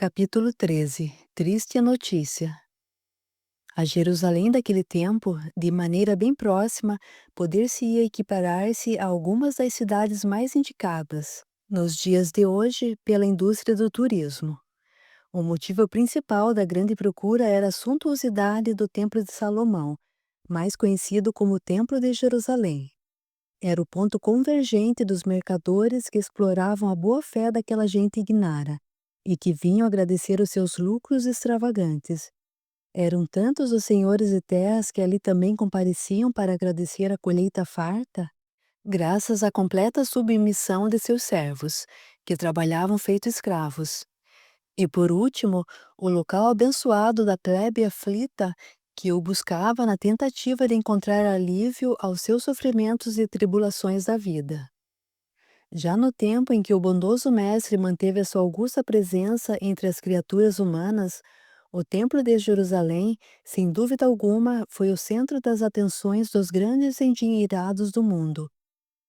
Capítulo 13. Triste notícia. A Jerusalém daquele tempo, de maneira bem próxima, poder-se-ia equiparar-se a algumas das cidades mais indicadas, nos dias de hoje, pela indústria do turismo. O motivo principal da grande procura era a suntuosidade do Templo de Salomão, mais conhecido como o Templo de Jerusalém. Era o ponto convergente dos mercadores que exploravam a boa-fé daquela gente ignara e que vinham agradecer os seus lucros extravagantes. Eram tantos os senhores de terras que ali também compareciam para agradecer a colheita farta, graças à completa submissão de seus servos, que trabalhavam feito escravos. E por último, o local abençoado da plebe aflita, que o buscava na tentativa de encontrar alívio aos seus sofrimentos e tribulações da vida. Já no tempo em que o bondoso mestre manteve a sua augusta presença entre as criaturas humanas, o Templo de Jerusalém, sem dúvida alguma, foi o centro das atenções dos grandes endinheirados do mundo.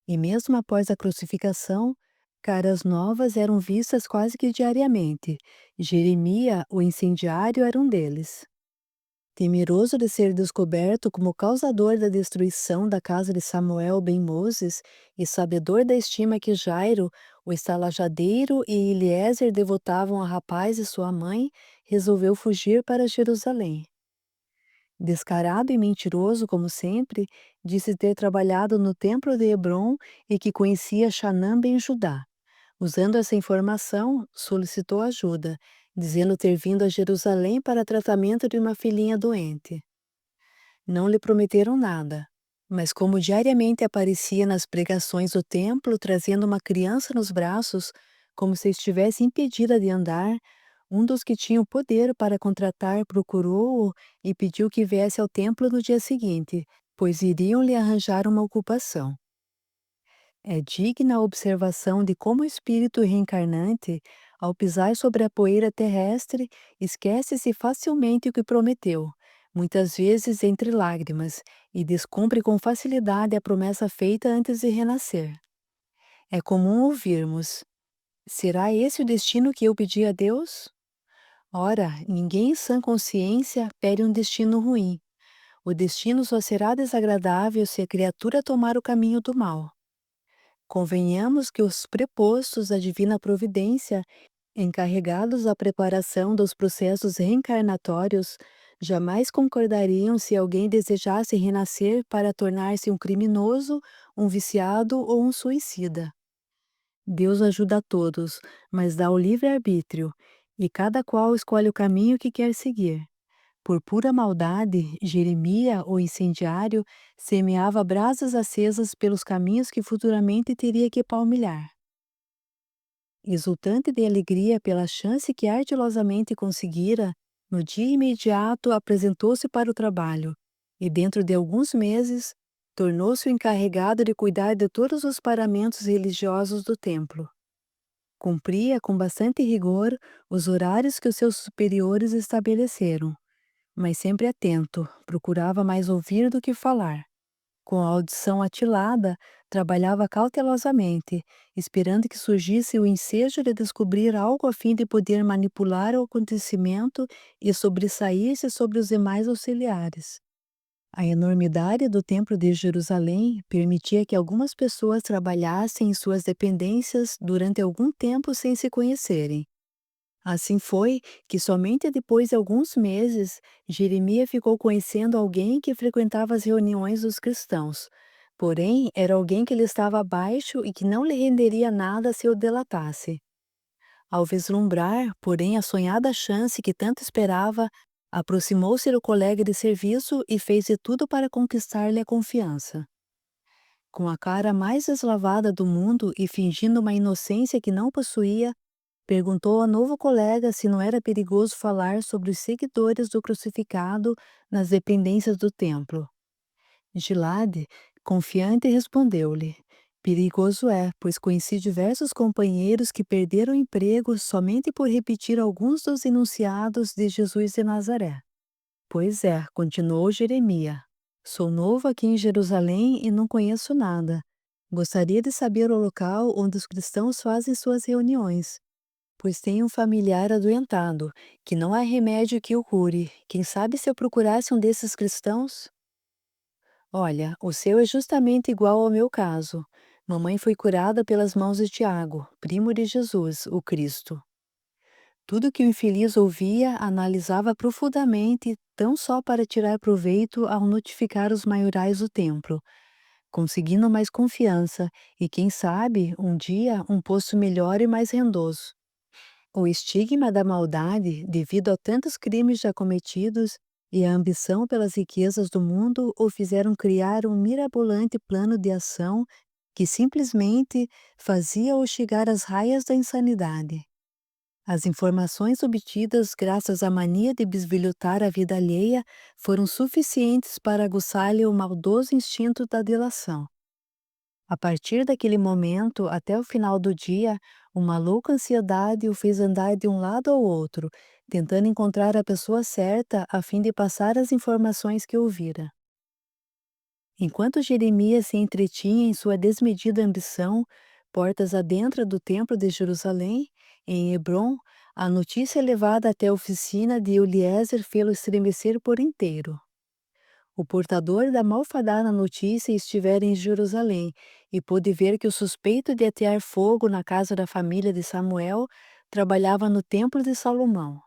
E mesmo após a crucificação, caras novas eram vistas quase que diariamente. Jeremia, o incendiário, era um deles. Temeroso de ser descoberto como causador da destruição da casa de Samuel ben Moses e sabedor da estima que Jairo, o estalajadeiro, e Eliezer devotavam ao rapaz e sua mãe, resolveu fugir para Jerusalém. Descarado e mentiroso como sempre, disse ter trabalhado no templo de Hebrom e que conhecia Xanã ben Judá. Usando essa informação, solicitou ajuda, dizendo ter vindo a Jerusalém para tratamento de uma filhinha doente. Não lhe prometeram nada, mas como diariamente aparecia nas pregações do templo trazendo uma criança nos braços, como se estivesse impedida de andar, um dos que tinham poder para contratar procurou-o e pediu que viesse ao templo no dia seguinte, pois iriam lhe arranjar uma ocupação. É digna a observação de como o espírito reencarnante, ao pisar sobre a poeira terrestre, esquece-se facilmente o que prometeu, muitas vezes entre lágrimas, e descumpre com facilidade a promessa feita antes de renascer. É comum ouvirmos: será esse o destino que eu pedi a Deus? Ora, ninguém em sã consciência pede um destino ruim. O destino só será desagradável se a criatura tomar o caminho do mal. Convenhamos que os prepostos da divina providência, encarregados da preparação dos processos reencarnatórios, jamais concordariam se alguém desejasse renascer para tornar-se um criminoso, um viciado ou um suicida. Deus ajuda a todos, mas dá o livre-arbítrio, e cada qual escolhe o caminho que quer seguir. Por pura maldade, Jeremia, o incendiário, semeava brasas acesas pelos caminhos que futuramente teria que palmilhar. Exultante de alegria pela chance que ardilosamente conseguira, no dia imediato apresentou-se para o trabalho, e dentro de alguns meses, tornou-se o encarregado de cuidar de todos os paramentos religiosos do templo. Cumpria com bastante rigor os horários que os seus superiores estabeleceram, mas sempre atento, procurava mais ouvir do que falar. Com a audição atilada, trabalhava cautelosamente, esperando que surgisse o ensejo de descobrir algo a fim de poder manipular o acontecimento e sobressair-se sobre os demais auxiliares. A enormidade do Templo de Jerusalém permitia que algumas pessoas trabalhassem em suas dependências durante algum tempo sem se conhecerem. Assim foi que somente depois de alguns meses, Jeremias ficou conhecendo alguém que frequentava as reuniões dos cristãos. Porém, era alguém que lhe estava abaixo e que não lhe renderia nada se o delatasse. Ao vislumbrar, porém, a sonhada chance que tanto esperava, aproximou-se do colega de serviço e fez de tudo para conquistar-lhe a confiança. Com a cara mais deslavada do mundo e fingindo uma inocência que não possuía, perguntou ao novo colega se não era perigoso falar sobre os seguidores do crucificado nas dependências do templo. Gilade, confiante, respondeu-lhe: perigoso é, pois conheci diversos companheiros que perderam o emprego somente por repetir alguns dos enunciados de Jesus de Nazaré. Pois é, continuou Jeremias. Sou novo aqui em Jerusalém e não conheço nada. Gostaria de saber o local onde os cristãos fazem suas reuniões. pois tenho um familiar adoentado, que não há remédio que o cure. Quem sabe se eu procurasse um desses cristãos? Olha, o seu é justamente igual ao meu caso. Mamãe foi curada pelas mãos de Tiago, primo de Jesus, o Cristo. Tudo que o infeliz ouvia, analisava profundamente, tão só para tirar proveito ao notificar os maiorais do templo, conseguindo mais confiança e, quem sabe, um dia, um posto melhor e mais rendoso. O estigma da maldade, devido a tantos crimes já cometidos, e a ambição pelas riquezas do mundo o fizeram criar um mirabolante plano de ação que simplesmente fazia-o chegar às raias da insanidade. As informações obtidas graças à mania de bisbilhotar a vida alheia foram suficientes para aguçar-lhe o maldoso instinto da delação. A partir daquele momento até o final do dia, uma louca ansiedade o fez andar de um lado ao outro, tentando encontrar a pessoa certa a fim de passar as informações que ouvira. Enquanto Jeremias se entretinha em sua desmedida ambição, portas adentro do Templo de Jerusalém, em Hebrom, a notícia levada até a oficina de Eliezer fê-lo estremecer por inteiro. O portador da malfadada notícia estivera em Jerusalém e pôde ver que o suspeito de atear fogo na casa da família de Samuel trabalhava no templo de Salomão.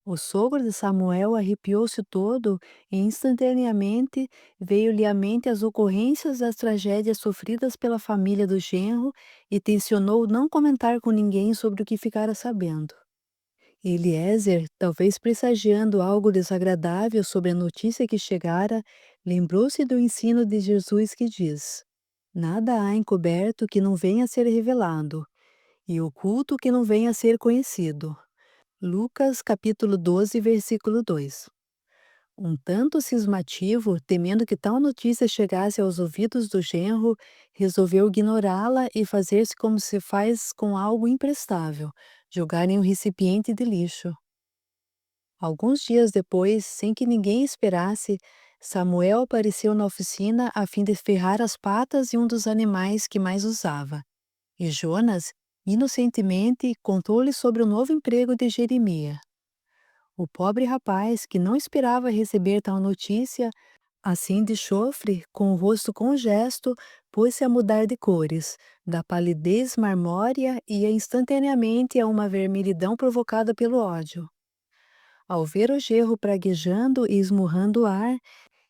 O sogro de Samuel arrepiou-se todo e instantaneamente veio-lhe à mente as ocorrências das tragédias sofridas pela família do genro e tencionou não comentar com ninguém sobre o que ficara sabendo. Eliezer, talvez pressagiando algo desagradável sobre a notícia que chegara, lembrou-se do ensino de Jesus que diz: Nada há encoberto que não venha a ser revelado, e oculto que não venha a ser conhecido. Lucas capítulo 12, versículo 2. Um tanto cismativo, temendo que tal notícia chegasse aos ouvidos do genro, resolveu ignorá-la e fazer-se como se faz com algo imprestável, jogar em um recipiente de lixo. Alguns dias depois, sem que ninguém esperasse, Samuel apareceu na oficina a fim de ferrar as patas de um dos animais que mais usava. E Jonas, inocentemente, contou-lhe sobre o novo emprego de Jeremias. O pobre rapaz, que não esperava receber tal notícia, assim de chofre, com o rosto com gesto, pôs-se a mudar de cores, da palidez marmórea ia instantaneamente a uma vermelhidão provocada pelo ódio. Ao ver o genro praguejando e esmurrando o ar,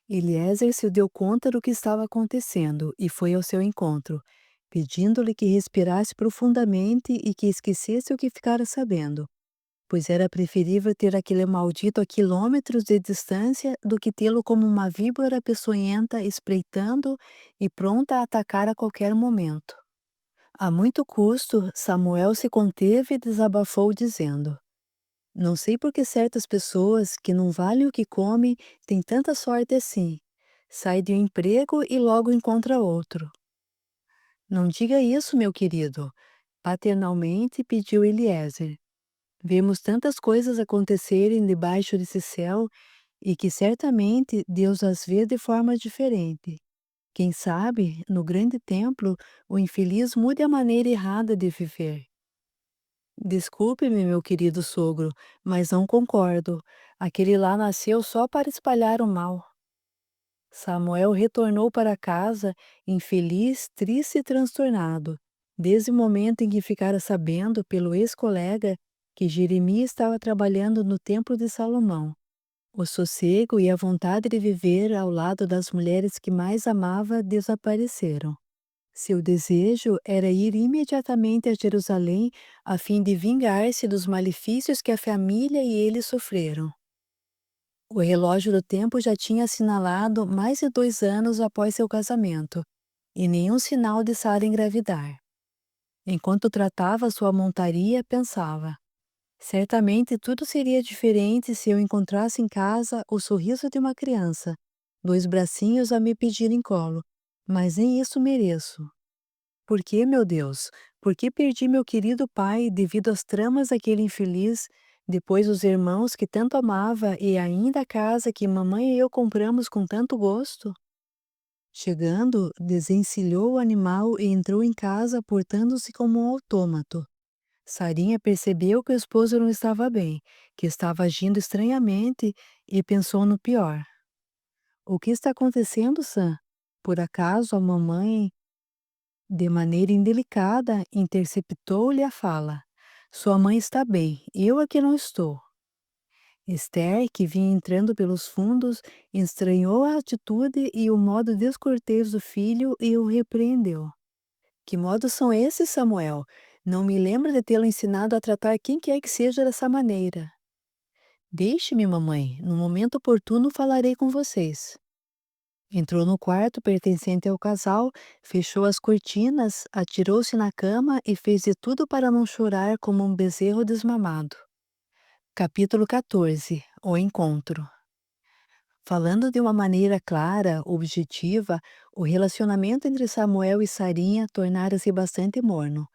Eliezer se deu conta do que estava acontecendo e foi ao seu encontro, pedindo-lhe que respirasse profundamente e que esquecesse o que ficara sabendo, pois era preferível ter aquele maldito a quilômetros de distância do que tê-lo como uma víbora peçonhenta espreitando e pronta a atacar a qualquer momento. A muito custo, Samuel se conteve e desabafou dizendo: Não sei por que certas pessoas que não valem o que comem têm tanta sorte assim. Sai de um emprego e logo encontra outro. Não diga isso, meu querido, paternalmente pediu Eliezer. Vemos tantas coisas acontecerem debaixo desse céu e que certamente Deus as vê de forma diferente. Quem sabe, no grande templo, o infeliz mude a maneira errada de viver. Desculpe-me, meu querido sogro, mas não concordo. Aquele lá nasceu só para espalhar o mal. Samuel retornou para casa, infeliz, triste e transtornado, desde o momento em que ficara sabendo pelo ex-colega que Jeremias estava trabalhando no templo de Salomão. O sossego e a vontade de viver ao lado das mulheres que mais amava desapareceram. Seu desejo era ir imediatamente a Jerusalém a fim de vingar-se dos malefícios que a família e ele sofreram. O relógio do tempo já tinha assinalado mais de 2 anos após seu casamento, e nenhum sinal de Sara engravidar. Enquanto tratava sua montaria, pensava: certamente tudo seria diferente se eu encontrasse em casa o sorriso de uma criança, 2 bracinhos a me pedir em colo, mas nem isso mereço. Por que, meu Deus? Por que perdi meu querido pai devido às tramas daquele infeliz, depois os irmãos que tanto amava e ainda a casa que mamãe e eu compramos com tanto gosto? Chegando, desencilhou o animal e entrou em casa portando-se como um autômato. Sarinha percebeu que o esposo não estava bem, que estava agindo estranhamente e pensou no pior. O que está acontecendo, Sam? Por acaso a mamãe, de maneira indelicada, interceptou-lhe a fala. Sua mãe está bem, eu é que não estou. Esther, que vinha entrando pelos fundos, estranhou a atitude e o modo descortês do filho e o repreendeu. Que modos são esses, Samuel? Não me lembro de tê-lo ensinado a tratar quem quer que seja dessa maneira. Deixe-me, mamãe, no momento oportuno falarei com vocês. Entrou no quarto pertencente ao casal, fechou as cortinas, atirou-se na cama e fez de tudo para não chorar como um bezerro desmamado. Capítulo 14. O encontro. Falando de uma maneira clara, objetiva, o relacionamento entre Samuel e Sarinha tornara-se bastante morno.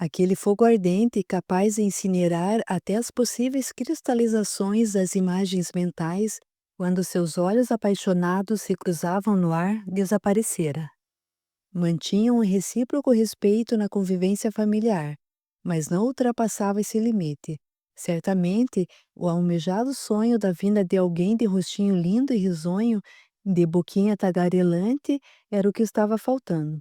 Aquele fogo ardente capaz de incinerar até as possíveis cristalizações das imagens mentais, quando seus olhos apaixonados se cruzavam no ar, desaparecera. Mantinham um recíproco respeito na convivência familiar, mas não ultrapassava esse limite. Certamente, o almejado sonho da vinda de alguém de rostinho lindo e risonho, de boquinha tagarelante, era o que estava faltando.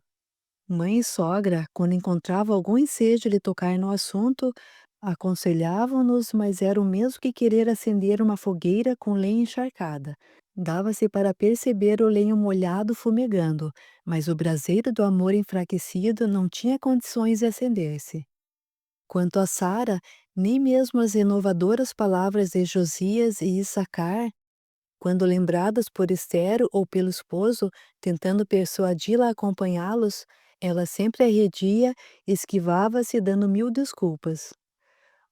Mãe e sogra, quando encontravam algum ensejo de tocar no assunto, aconselhavam-nos, mas era o mesmo que querer acender uma fogueira com lenha encharcada. Dava-se para perceber o lenho molhado fumegando, mas o braseiro do amor enfraquecido não tinha condições de acender-se. Quanto a Sara, nem mesmo as inovadoras palavras de Josias e Issacar, quando lembradas por Esther ou pelo esposo, tentando persuadi-la a acompanhá-los, ela sempre arredia, esquivava-se dando mil desculpas.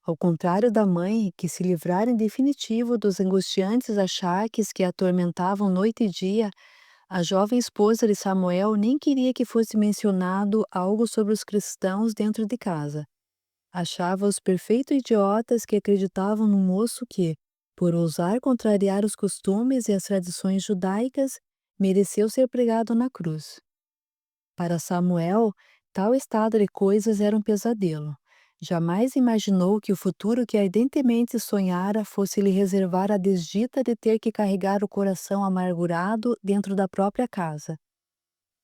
Ao contrário da mãe, que se livrara em definitivo dos angustiantes achaques que a atormentavam noite e dia, a jovem esposa de Samuel nem queria que fosse mencionado algo sobre os cristãos dentro de casa. Achava-os perfeitos idiotas que acreditavam no moço que, por ousar contrariar os costumes e as tradições judaicas, mereceu ser pregado na cruz. Para Samuel, tal estado de coisas era um pesadelo. Jamais imaginou que o futuro que ardentemente sonhara fosse lhe reservar a desdita de ter que carregar o coração amargurado dentro da própria casa.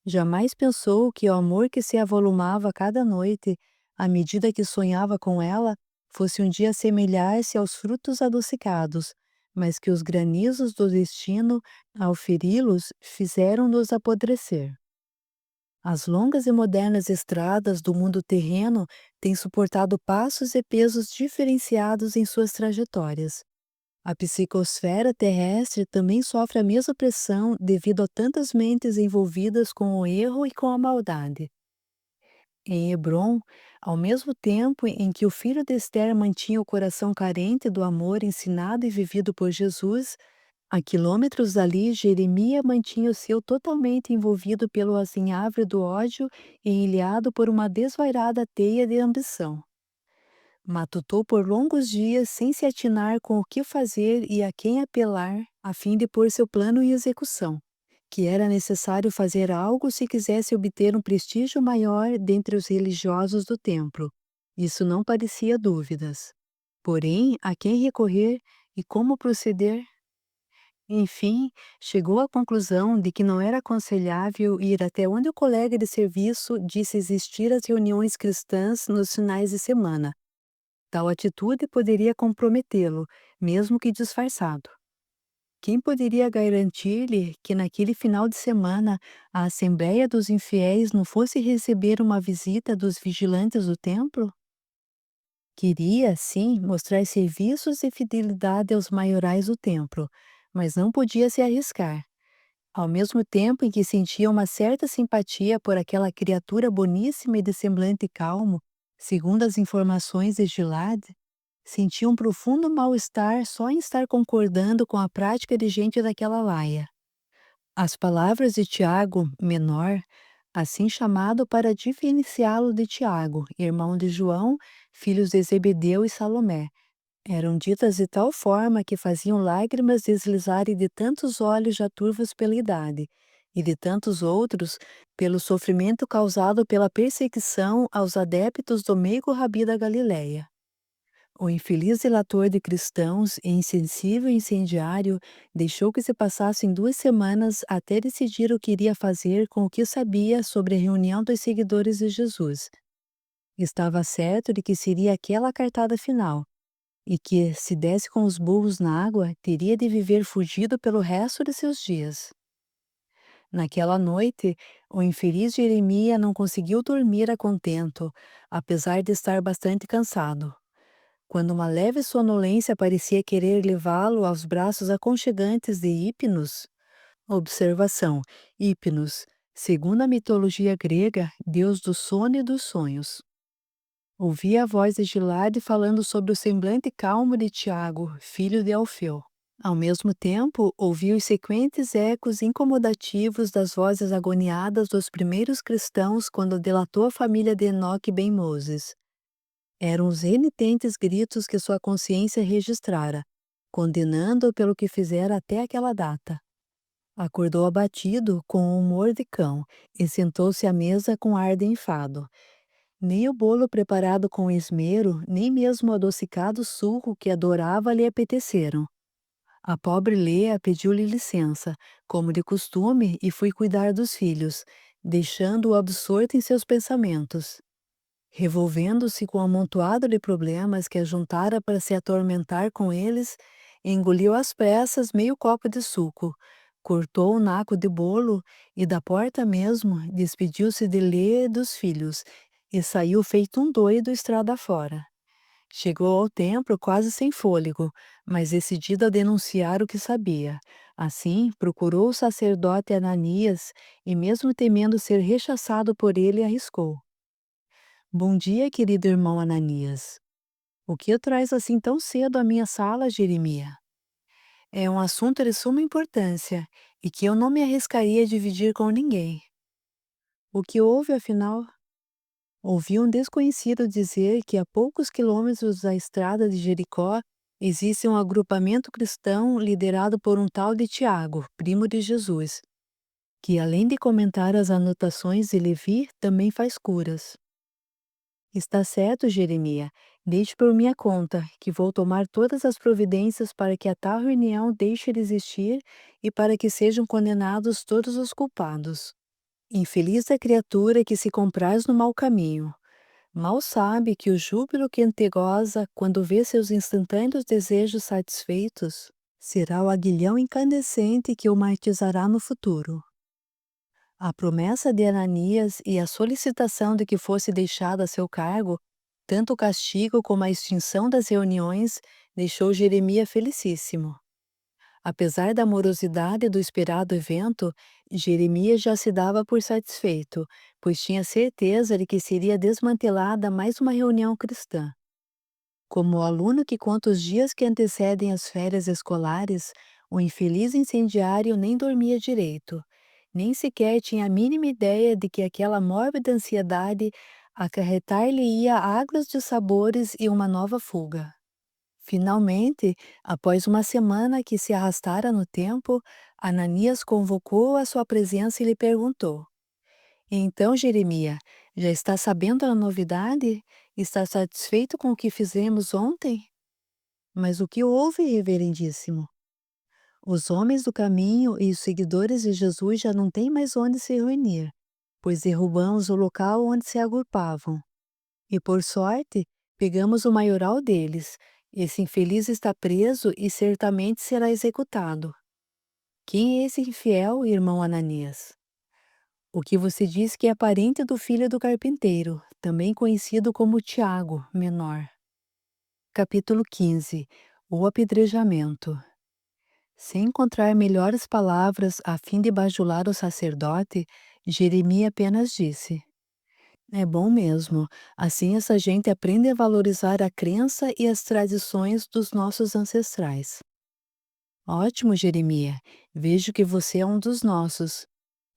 Jamais pensou que o amor que se avolumava a cada noite, à medida que sonhava com ela, fosse um dia assemelhar-se aos frutos adocicados, mas que os granizos do destino, ao feri-los, fizeram-nos apodrecer. As longas e modernas estradas do mundo terreno têm suportado passos e pesos diferenciados em suas trajetórias. A psicosfera terrestre também sofre a mesma pressão devido a tantas mentes envolvidas com o erro e com a maldade. Em Hebrom, ao mesmo tempo em que o filho de Esther mantinha o coração carente do amor ensinado e vivido por Jesus, a quilômetros dali Jeremias mantinha o seu totalmente envolvido pelo azinhavre do ódio e ilhado por uma desvairada teia de ambição. Matutou por longos dias sem se atinar com o que fazer e a quem apelar, a fim de pôr seu plano em execução, que era necessário fazer algo se quisesse obter um prestígio maior dentre os religiosos do templo. Isso não parecia dúvidas. Porém, a quem recorrer e como proceder? Enfim, chegou à conclusão de que não era aconselhável ir até onde o colega de serviço disse existir as reuniões cristãs nos finais de semana. Tal atitude poderia comprometê-lo, mesmo que disfarçado. Quem poderia garantir-lhe que naquele final de semana a Assembleia dos Infiéis não fosse receber uma visita dos vigilantes do templo? Queria, sim, mostrar serviços e fidelidade aos maiorais do templo, mas não podia se arriscar. Ao mesmo tempo em que sentia uma certa simpatia por aquela criatura boníssima e de semblante calmo, segundo as informações de Gilad, sentia um profundo mal-estar só em estar concordando com a prática de gente daquela laia. As palavras de Tiago, menor, assim chamado para diferenciá-lo de Tiago, irmão de João, filhos de Zebedeu e Salomé, eram ditas de tal forma que faziam lágrimas deslizarem de tantos olhos já turvos pela idade, e de tantos outros pelo sofrimento causado pela perseguição aos adeptos do meigo Rabi da Galileia. O infeliz delator de cristãos e insensível incendiário deixou que se passassem 2 semanas até decidir o que iria fazer com o que sabia sobre a reunião dos seguidores de Jesus. Estava certo de que seria aquela a cartada final, e que, se desse com os burros na água, teria de viver fugido pelo resto de seus dias. Naquela noite, o infeliz Jeremias não conseguiu dormir a contento, apesar de estar bastante cansado. Quando uma leve sonolência parecia querer levá-lo aos braços aconchegantes de Hipnos. Observação: Hipnos, segundo a mitologia grega, deus do sono e dos sonhos. Ouvi a voz de Gilade falando sobre o semblante calmo de Tiago, filho de Alfeu. Ao mesmo tempo, ouvi os sequentes ecos incomodativos das vozes agoniadas dos primeiros cristãos quando delatou a família de Enoque ben Moses. Eram os renitentes gritos que sua consciência registrara, condenando-o pelo que fizera até aquela data. Acordou abatido, com o humor de cão, e sentou-se à mesa com ar de enfado. Nem o bolo preparado com esmero, nem mesmo o adocicado suco que adorava lhe apeteceram. A pobre Lea pediu-lhe licença, como de costume, e foi cuidar dos filhos, deixando-o absorto em seus pensamentos. Revolvendo-se com o amontoado de problemas que ajuntara para se atormentar com eles, engoliu às pressas meio copo de suco, cortou um naco de bolo e, da porta mesmo, despediu-se de Lea e dos filhos, e saiu feito um doido estrada fora. Chegou ao templo quase sem fôlego, mas decidido a denunciar o que sabia. Assim, procurou o sacerdote Ananias e, mesmo temendo ser rechaçado por ele, arriscou. Bom dia, querido irmão Ananias. O que o traz assim tão cedo à minha sala, Jeremias? É um assunto de suma importância e que eu não me arriscaria a dividir com ninguém. O que houve, afinal? Ouvi um desconhecido dizer que a poucos quilômetros da estrada de Jericó existe um agrupamento cristão liderado por um tal de Tiago, primo de Jesus, que além de comentar as anotações de Levi, também faz curas. Está certo, Jeremias. Deixe por minha conta, que vou tomar todas as providências para que a tal reunião deixe de existir e para que sejam condenados todos os culpados. Infeliz a criatura que se compraz no mau caminho. Mal sabe que o júbilo que antegoza quando vê seus instantâneos desejos satisfeitos será o aguilhão incandescente que o martirizará no futuro. A promessa de Ananias e a solicitação de que fosse deixado a seu cargo, tanto o castigo como a extinção das reuniões, deixou Jeremias felicíssimo. Apesar da morosidade do esperado evento, Jeremias já se dava por satisfeito, pois tinha certeza de que seria desmantelada mais uma reunião cristã. Como o aluno que conta os dias que antecedem as férias escolares, o infeliz incendiário nem dormia direito, nem sequer tinha a mínima ideia de que aquela mórbida ansiedade acarretar-lhe-ia águas de sabores e uma nova fuga. Finalmente, após uma semana que se arrastara no tempo, Ananias convocou-o à sua presença e lhe perguntou: Então, Jeremias, já está sabendo a novidade? Está satisfeito com o que fizemos ontem? Mas o que houve, reverendíssimo? Os homens do caminho e os seguidores de Jesus já não têm mais onde se reunir, pois derrubamos o local onde se agrupavam. E por sorte, pegamos o maioral deles. Esse infeliz está preso e certamente será executado. Quem é esse infiel, irmão Ananias? O que você diz que é parente do filho do carpinteiro, também conhecido como Tiago, menor. Capítulo 15. O apedrejamento. Sem encontrar melhores palavras a fim de bajular o sacerdote, Jeremias apenas disse: É bom mesmo, assim essa gente aprende a valorizar a crença e as tradições dos nossos ancestrais. Ótimo, Jeremias, vejo que você é um dos nossos.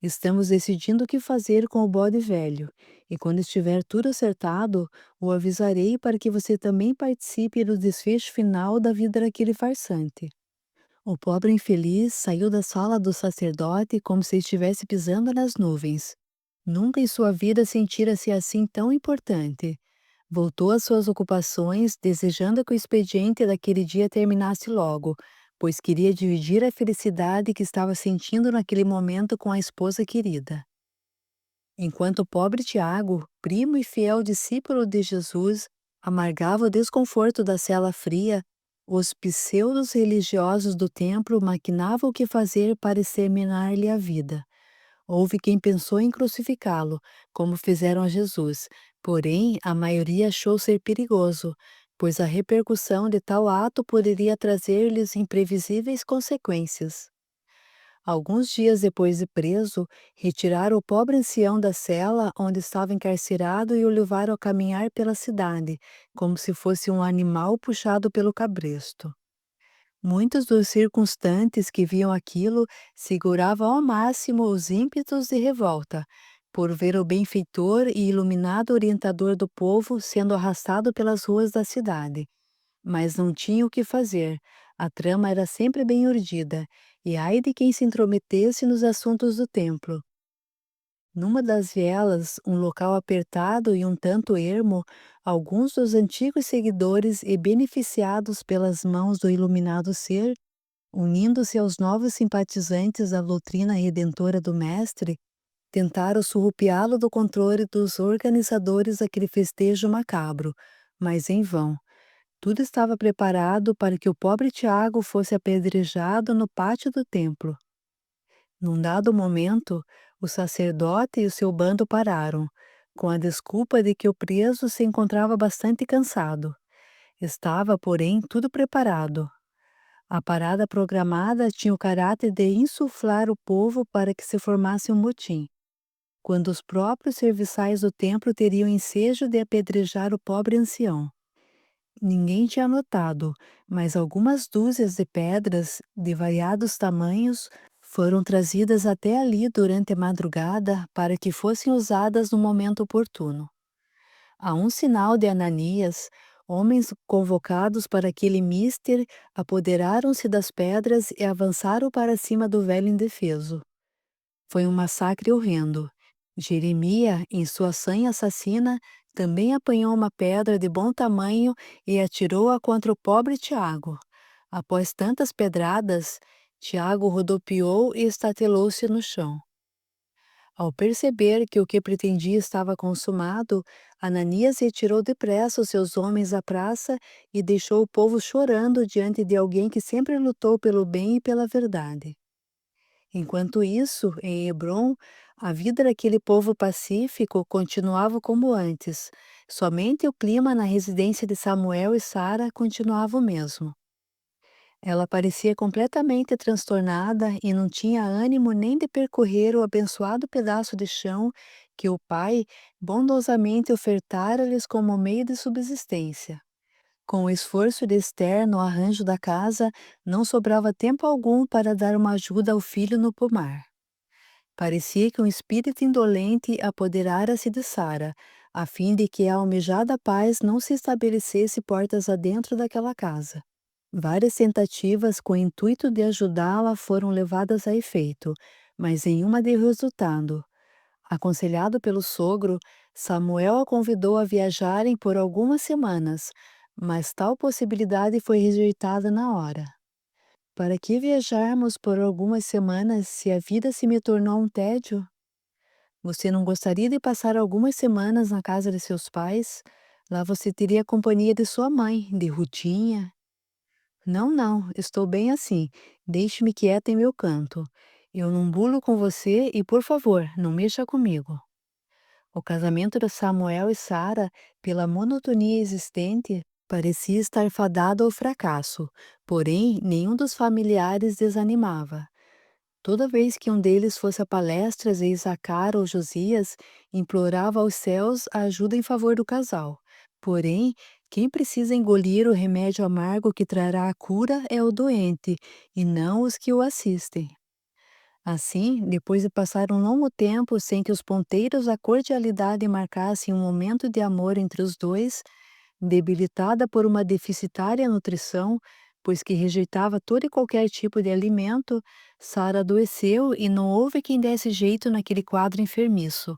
Estamos decidindo o que fazer com o bode velho, e quando estiver tudo acertado, o avisarei para que você também participe do desfecho final da vida daquele farsante. O pobre infeliz saiu da sala do sacerdote como se estivesse pisando nas nuvens. Nunca em sua vida sentira-se assim tão importante. Voltou às suas ocupações, desejando que o expediente daquele dia terminasse logo, pois queria dividir a felicidade que estava sentindo naquele momento com a esposa querida. Enquanto o pobre Tiago, primo e fiel discípulo de Jesus, amargava o desconforto da cela fria, os pseudos religiosos do templo maquinavam o que fazer para exterminar-lhe a vida. Houve quem pensou em crucificá-lo, como fizeram a Jesus, porém a maioria achou ser perigoso, pois a repercussão de tal ato poderia trazer-lhes imprevisíveis consequências. Alguns dias depois de preso, retiraram o pobre ancião da cela onde estava encarcerado e o levaram a caminhar pela cidade, como se fosse um animal puxado pelo cabresto. Muitos dos circunstantes que viam aquilo seguravam ao máximo os ímpetos de revolta, por ver o benfeitor e iluminado orientador do povo sendo arrastado pelas ruas da cidade. Mas não tinha o que fazer, a trama era sempre bem urdida, e ai de quem se intrometesse nos assuntos do templo. Numa das vielas, um local apertado e um tanto ermo, alguns dos antigos seguidores e beneficiados pelas mãos do iluminado ser, unindo-se aos novos simpatizantes da doutrina redentora do Mestre, tentaram surrupiá-lo do controle dos organizadores daquele festejo macabro, mas em vão. Tudo estava preparado para que o pobre Tiago fosse apedrejado no pátio do templo. Num dado momento, o sacerdote e o seu bando pararam, com a desculpa de que o preso se encontrava bastante cansado. Estava, porém, tudo preparado. A parada programada tinha o caráter de insuflar o povo para que se formasse um motim, quando os próprios serviçais do templo teriam ensejo de apedrejar o pobre ancião. Ninguém tinha notado, mas algumas dúzias de pedras, de variados tamanhos, foram trazidas até ali durante a madrugada para que fossem usadas no momento oportuno. A um sinal de Ananias, homens convocados para aquele mister apoderaram-se das pedras e avançaram para cima do velho indefeso. Foi um massacre horrendo. Jeremia, em sua sanha assassina, também apanhou uma pedra de bom tamanho e atirou-a contra o pobre Tiago. Após tantas pedradas, Tiago rodopiou e estatelou-se no chão. Ao perceber que o que pretendia estava consumado, Ananias retirou depressa os seus homens à praça e deixou o povo chorando diante de alguém que sempre lutou pelo bem e pela verdade. Enquanto isso, em Hebrom, a vida daquele povo pacífico continuava como antes. Somente o clima na residência de Samuel e Sara continuava o mesmo. Ela parecia completamente transtornada e não tinha ânimo nem de percorrer o abençoado pedaço de chão que o pai bondosamente ofertara-lhes como meio de subsistência. Com o esforço de Esther no arranjo da casa, não sobrava tempo algum para dar uma ajuda ao filho no pomar. Parecia que um espírito indolente apoderara-se de Sara, a fim de que a almejada paz não se estabelecesse portas adentro daquela casa. Várias tentativas com o intuito de ajudá-la foram levadas a efeito, mas nenhuma deu resultado. Aconselhado pelo sogro, Samuel a convidou a viajarem por algumas semanas, mas tal possibilidade foi rejeitada na hora. Para que viajarmos por algumas semanas se a vida se me tornou um tédio? Você não gostaria de passar algumas semanas na casa de seus pais? Lá você teria a companhia de sua mãe, de Rutinha. Não, não, estou bem assim. Deixe-me quieta em meu canto. Eu não bulo com você e, por favor, não mexa comigo. O casamento de Samuel e Sara, pela monotonia existente, parecia estar fadado ao fracasso, porém nenhum dos familiares desanimava. Toda vez que um deles fosse a palestras e Isacar ou Josias implorava aos céus a ajuda em favor do casal. Porém, quem precisa engolir o remédio amargo que trará a cura é o doente, e não os que o assistem. Assim, depois de passar um longo tempo sem que os ponteiros da cordialidade marcassem um momento de amor entre os dois, debilitada por uma deficitária nutrição, pois que rejeitava todo e qualquer tipo de alimento, Sara adoeceu e não houve quem desse jeito naquele quadro enfermiço,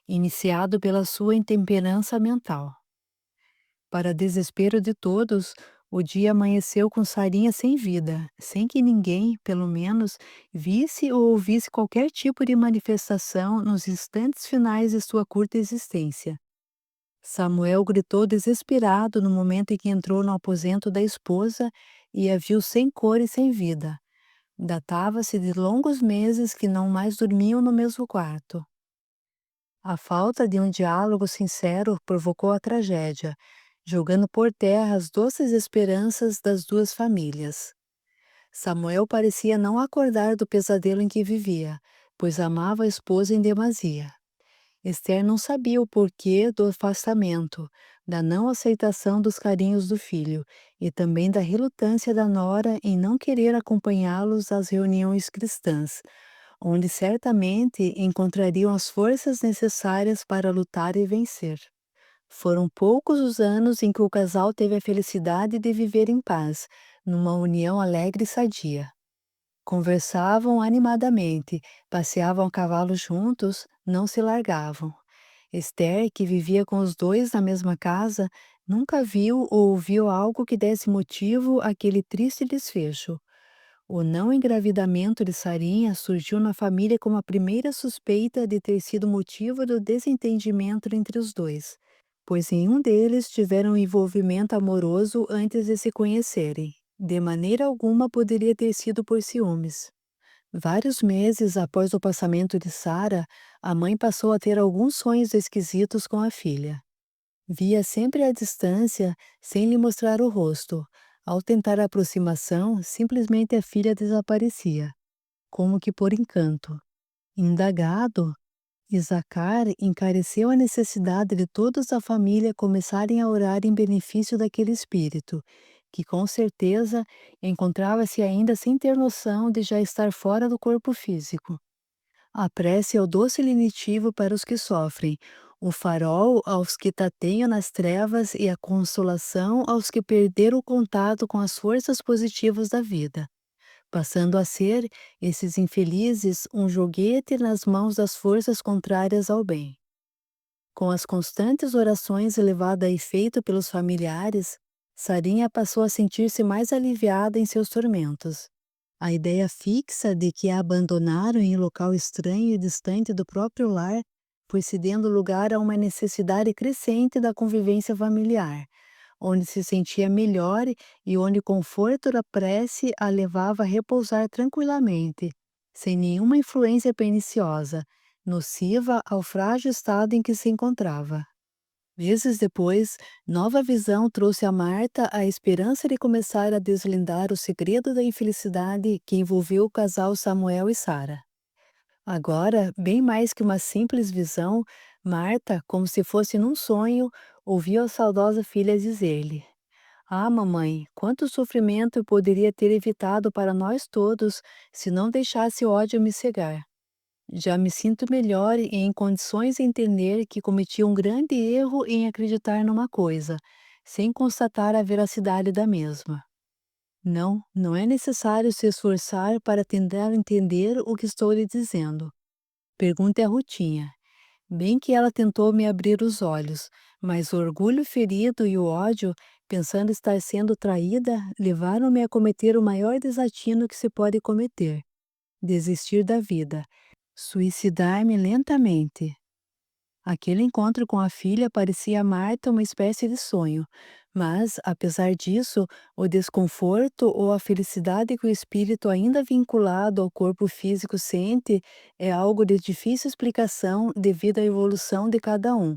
iniciado pela sua intemperança mental. Para desespero de todos, o dia amanheceu com Sarinha sem vida, sem que ninguém, pelo menos, visse ou ouvisse qualquer tipo de manifestação nos instantes finais de sua curta existência. Samuel gritou desesperado no momento em que entrou no aposento da esposa e a viu sem cor e sem vida. Datava-se de longos meses que não mais dormiam no mesmo quarto. A falta de um diálogo sincero provocou a tragédia, jogando por terra as doces esperanças das duas famílias. Samuel parecia não acordar do pesadelo em que vivia, pois amava a esposa em demasia. Esther não sabia o porquê do afastamento, da não aceitação dos carinhos do filho e também da relutância da nora em não querer acompanhá-los às reuniões cristãs, onde certamente encontrariam as forças necessárias para lutar e vencer. Foram poucos os anos em que o casal teve a felicidade de viver em paz, numa união alegre e sadia. Conversavam animadamente, passeavam a cavalo juntos, não se largavam. Esther, que vivia com os dois na mesma casa, nunca viu ou ouviu algo que desse motivo àquele triste desfecho. O não engravidamento de Sarinha surgiu na família como a primeira suspeita de ter sido motivo do desentendimento entre os dois, pois nenhum deles tivera um envolvimento amoroso antes de se conhecerem. De maneira alguma poderia ter sido por ciúmes. Vários meses após o passamento de Sara, a mãe passou a ter alguns sonhos esquisitos com a filha. Via sempre à distância, sem lhe mostrar o rosto. Ao tentar a aproximação, simplesmente a filha desaparecia, como que por encanto. Indagado, Isacar encareceu a necessidade de todos da família começarem a orar em benefício daquele espírito, que com certeza encontrava-se ainda sem ter noção de já estar fora do corpo físico. A prece é o doce lenitivo para os que sofrem, o farol aos que tateiam nas trevas e a consolação aos que perderam o contato com as forças positivas da vida, passando a ser, esses infelizes, um joguete nas mãos das forças contrárias ao bem. Com as constantes orações levadas a efeito pelos familiares, Sarinha passou a sentir-se mais aliviada em seus tormentos. A ideia fixa de que a abandonaram em local estranho e distante do próprio lar foi se dando lugar a uma necessidade crescente da convivência familiar, onde se sentia melhor e onde o conforto da prece a levava a repousar tranquilamente, sem nenhuma influência perniciosa, nociva ao frágil estado em que se encontrava. Meses depois, nova visão trouxe a Marta a esperança de começar a deslindar o segredo da infelicidade que envolveu o casal Samuel e Sara. Agora, bem mais que uma simples visão, Marta, como se fosse num sonho, ouviu a saudosa filha dizer-lhe: "Ah, mamãe, quanto sofrimento eu poderia ter evitado para nós todos se não deixasse o ódio me cegar. Já me sinto melhor e em condições de entender que cometi um grande erro em acreditar numa coisa, sem constatar a veracidade da mesma. Não, não é necessário se esforçar para tentar entender o que estou lhe dizendo. Pergunte a Rutinha. Bem que ela tentou me abrir os olhos, mas o orgulho ferido e o ódio, pensando estar sendo traída, levaram-me a cometer o maior desatino que se pode cometer: desistir da vida, suicidar-me lentamente." Aquele encontro com a filha parecia a Marta uma espécie de sonho, mas, apesar disso, o desconforto ou a felicidade que o espírito ainda vinculado ao corpo físico sente é algo de difícil explicação devido à evolução de cada um.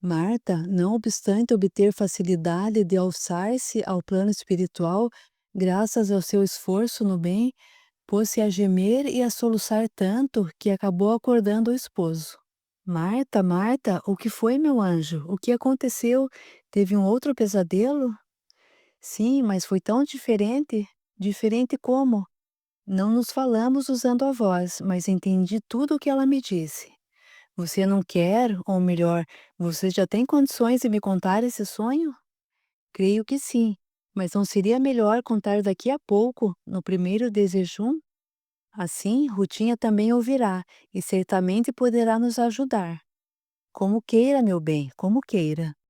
Marta, não obstante obter facilidade de alçar-se ao plano espiritual, graças ao seu esforço no bem, pôs-se a gemer e a soluçar tanto que acabou acordando o esposo. "Marta, Marta, o que foi, meu anjo? O que aconteceu? Teve um outro pesadelo?" "Sim, mas foi tão diferente." "Diferente como?" "Não nos falamos usando a voz, mas entendi tudo o que ela me disse." "Você não quer, ou melhor, você já tem condições de me contar esse sonho?" "Creio que sim. Mas não seria melhor contar daqui a pouco, no primeiro desjejum? Assim, Rutinha também ouvirá e certamente poderá nos ajudar. Como queira, meu bem, como queira.